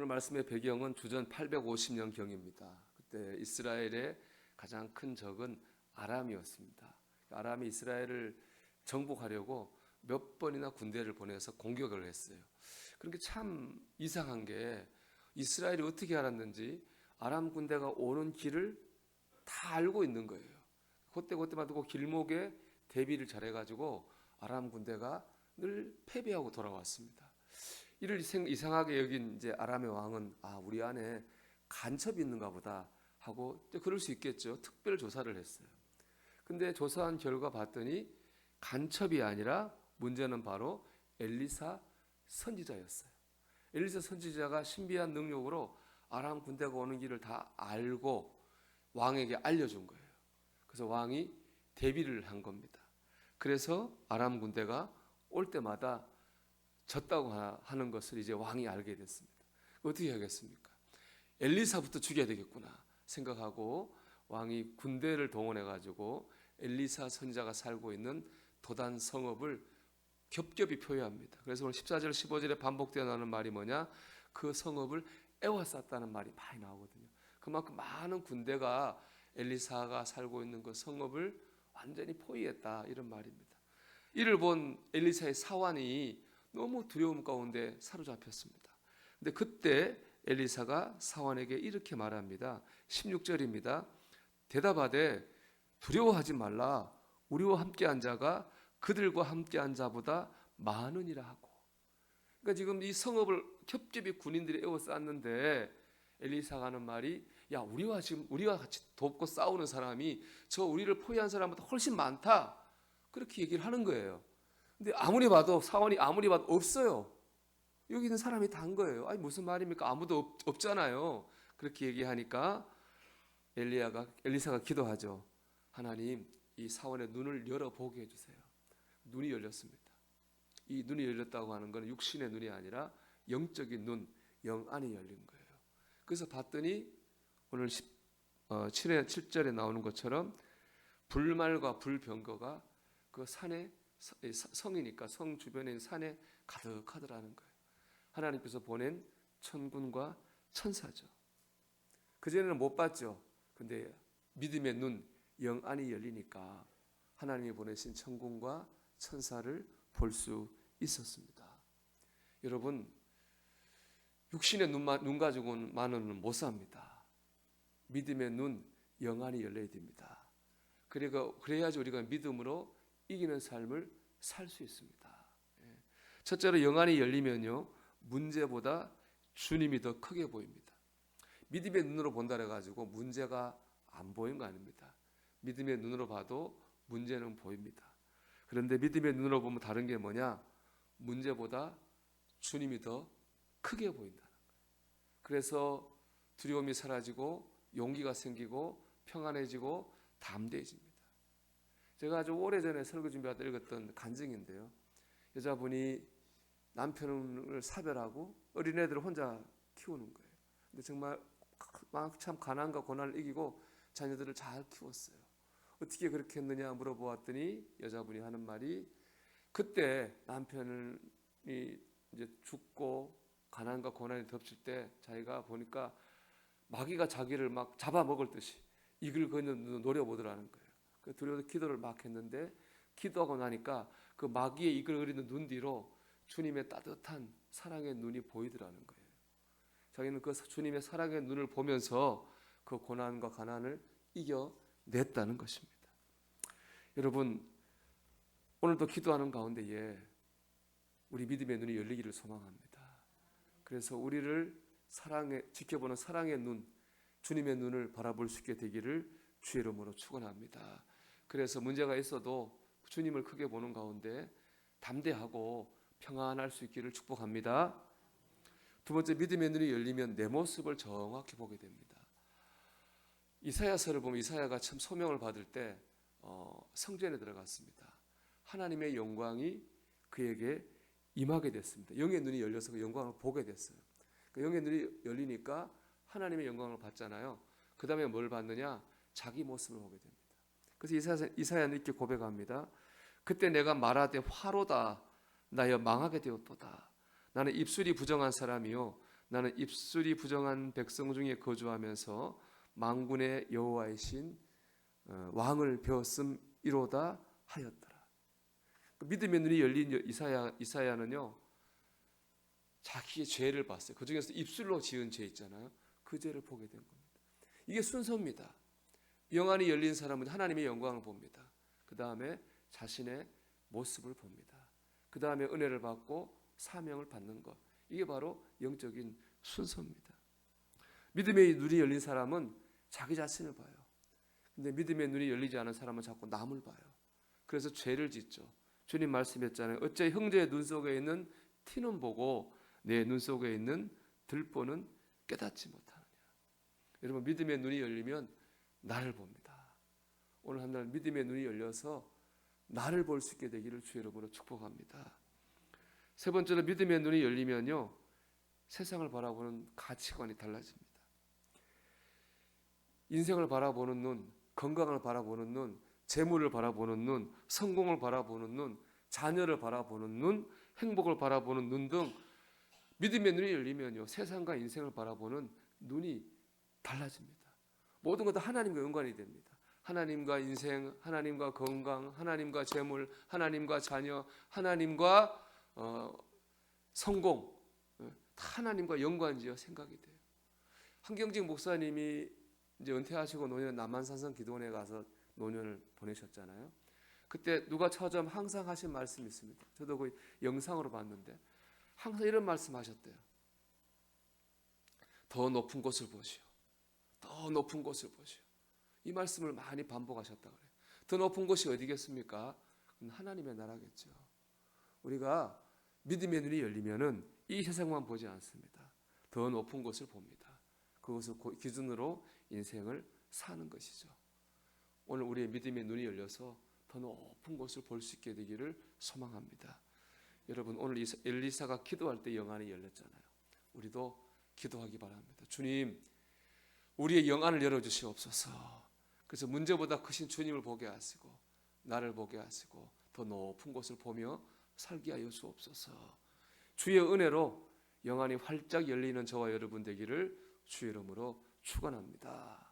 오늘 말씀의 배경은 주전 850년경입니다. 그때 이스라엘의 가장 큰 적은 아람이었습니다. 아람이 이스라엘을 정복하려고 몇 번이나 군대를 보내서 공격을 했어요. 그런 게 참 이상한 게 이스라엘이 어떻게 알았는지 아람 군대가 오는 길을 다 알고 있는 거예요. 그때마다 그 길목에 대비를 잘해가지고 아람 군대가 늘 패배하고 돌아왔습니다. 이를 이상하게 여긴 이제 아람의 왕은 우리 안에 간첩이 있는가 보다 하고 그럴 수 있겠죠. 특별 조사를 했어요. 근데 조사한 결과 봤더니 간첩이 아니라 문제는 바로 엘리사 선지자였어요. 엘리사 선지자가 신비한 능력으로 아람 군대가 오는 길을 다 알고 왕에게 알려준 거예요. 그래서 왕이 대비를 한 겁니다. 그래서 아람 군대가 올 때마다 졌다고 하는 것을 이제 왕이 알게 됐습니다. 어떻게 하겠습니까? 엘리사부터 죽여야 되겠구나 생각하고 왕이 군대를 동원해 가지고 엘리사 선지자가 살고 있는 도단 성읍을 겹겹이 표현합니다. 그래서 오늘 14절 15절에 반복되어 나오는 말이 뭐냐? 그 성읍을 에워쌌다는 말이 많이 나오거든요. 그만큼 많은 군대가 엘리사가 살고 있는 그 성읍을 완전히 포위했다 이런 말입니다. 이를 본 엘리사의 사환이 너무 두려움 가운데 사로잡혔습니다. 근데 그때 엘리사가 사환에게 이렇게 말합니다. 16절입니다. 대답하되 두려워하지 말라. 우리와 함께한 자가 그들과 함께한 자보다 많으니라 하고. 그러니까 지금 이 성읍을 겹겹이 군인들이 에워쌌는데 엘리사가 하는 말이 우리와 같이 돕고 싸우는 사람이 저 우리를 포위한 사람보다 훨씬 많다. 그렇게 얘기를 하는 거예요. 근데 아무리 봐도 사원이 아무리 봐도 없어요. 여기 있는 사람이 다 한 거예요. 무슨 말입니까? 아무도 없잖아요. 그렇게 얘기하니까 엘리사가 기도하죠. 하나님, 이 사원의 눈을 열어보게 해주세요. 눈이 열렸습니다. 이 눈이 열렸다고 하는 것은 육신의 눈이 아니라 영적인 눈, 영 안이 열린 거예요. 그래서 봤더니 오늘 7절에 나오는 것처럼 불말과 불병거가 그 산에 성이니까 성 주변에 있는 산에 가득하더라는 거예요. 하나님께서 보낸 천군과 천사죠. 그전에는 못 봤죠. 근데 믿음의 눈, 영 안이 열리니까 하나님이 보내신 천군과 천사를 볼 수 있었습니다. 여러분, 육신의 눈 가지고만은 못 삽니다. 믿음의 눈, 영 안이 열려야 됩니다. 그래야지 우리가 믿음으로 이기는 삶을 살 수 있습니다. 첫째로 영안이 열리면요, 문제보다 주님이 더 크게 보입니다. 믿음의 눈으로 본다 해가지고 문제가 안 보이는 거 아닙니다. 믿음의 눈으로 봐도 문제는 보입니다. 그런데 믿음의 눈으로 보면 다른 게 뭐냐? 문제보다 주님이 더 크게 보인다는 거예요. 그래서 두려움이 사라지고 용기가 생기고 평안해지고 담대해집니다. 제가 아주 오래전에 설교 준비하다 읽었던 간증인데요. 여자분이 남편을 사별하고 어린애들을 혼자 키우는 거예요. 근데 정말 참 가난과 고난을 이기고 자녀들을 잘 키웠어요. 어떻게 그렇게 했느냐 물어보았더니 여자분이 하는 말이 그때 남편이 이제 죽고 가난과 고난이 덮칠 때 자기가 보니까 마귀가 자기를 막 잡아먹을 듯이 이글 그는 노려보더라는 거예요. 그 두려워서 기도를 막 했는데 기도하고 나니까 그 마귀의 이글거리는 눈 뒤로 주님의 따뜻한 사랑의 눈이 보이더라는 거예요. 자기는 그 주님의 사랑의 눈을 보면서 그 고난과 가난을 이겨냈다는 것입니다. 여러분, 오늘도 기도하는 가운데에 우리 믿음의 눈이 열리기를 소망합니다. 그래서 우리를 지켜보는 사랑의 눈, 주님의 눈을 바라볼 수 있게 되기를 주의 이름으로 축원합니다. 그래서 문제가 있어도 주님을 크게 보는 가운데 담대하고 평안할 수 있기를 축복합니다. 두 번째, 믿음의 눈이 열리면 내 모습을 정확히 보게 됩니다. 이사야서를 보면 이사야가 참 소명을 받을 때 성전에 들어갔습니다. 하나님의 영광이 그에게 임하게 됐습니다. 영의 눈이 열려서 그 영광을 보게 됐어요. 그 영의 눈이 열리니까 하나님의 영광을 봤잖아요. 그 다음에 뭘 봤느냐? 자기 모습을 보게 됩니다. 그래서 이사야는 이렇게 고백합니다. 그때 내가 말하되 화로다 나여 망하게 되었도다. 나는 입술이 부정한 사람이요 나는 입술이 부정한 백성 중에 거주하면서 만군의 여호와이신 왕을 배웠음이로다 하였더라. 믿음의 눈이 열린 이사야는요, 자기의 죄를 봤어요. 그 중에서 입술로 지은 죄 있잖아요. 그 죄를 보게 된 겁니다. 이게 순서입니다. 영안이 열린 사람은 하나님의 영광을 봅니다. 그 다음에 자신의 모습을 봅니다. 그 다음에 은혜를 받고 사명을 받는 것. 이게 바로 영적인 순서입니다. 믿음의 눈이 열린 사람은 자기 자신을 봐요. 근데 믿음의 눈이 열리지 않은 사람은 자꾸 남을 봐요. 그래서 죄를 짓죠. 주님 말씀했잖아요. 어째 형제의 눈 속에 있는 티는 보고 내 눈 속에 있는 들보는 깨닫지 못하느냐. 여러분, 믿음의 눈이 열리면 나를 봅니다. 오늘 한 날 믿음의 눈이 열려서 나를 볼 수 있게 되기를 주 이름으로 축복합니다. 세 번째로 믿음의 눈이 열리면요, 세상을 바라보는 가치관이 달라집니다. 인생을 바라보는 눈, 건강을 바라보는 눈, 재물을 바라보는 눈, 성공을 바라보는 눈, 자녀를 바라보는 눈, 행복을 바라보는 눈 등 믿음의 눈이 열리면요, 세상과 인생을 바라보는 눈이 달라집니다. 모든 것 다 하나님과 연관이 됩니다. 하나님과 인생, 하나님과 건강, 하나님과 재물, 하나님과 자녀, 하나님과 성공, 다 하나님과 연관지어 생각이 돼요. 한경직 목사님이 이제 은퇴하시고 노년 남한산성 기도원에 가서 노년을 보내셨잖아요. 그때 누가 처음 항상 하신 말씀이 있습니다. 저도 그 영상으로 봤는데 항상 이런 말씀하셨대요. 더 높은 곳을 보시오. 더 높은 곳을 보시오. 이 말씀을 많이 반복하셨다 그래요. 더 높은 곳이 어디겠습니까? 하나님의 나라겠죠. 우리가 믿음의 눈이 열리면은 이 세상만 보지 않습니다. 더 높은 곳을 봅니다. 그것을 기준으로 인생을 사는 것이죠. 오늘 우리의 믿음의 눈이 열려서 더 높은 곳을 볼 수 있게 되기를 소망합니다. 여러분, 오늘 엘리사가 기도할 때 영안이 열렸잖아요. 우리도 기도하기 바랍니다. 주님, 우리의 영안을 열어주시옵소서. 그래서 문제보다 크신 주님을 보게 하시고 나를 보게 하시고 더 높은 곳을 보며 살게 하여 주옵소서. 주의 은혜로 영안이 활짝 열리는 저와 여러분 되기를 주의 이름으로 축원합니다.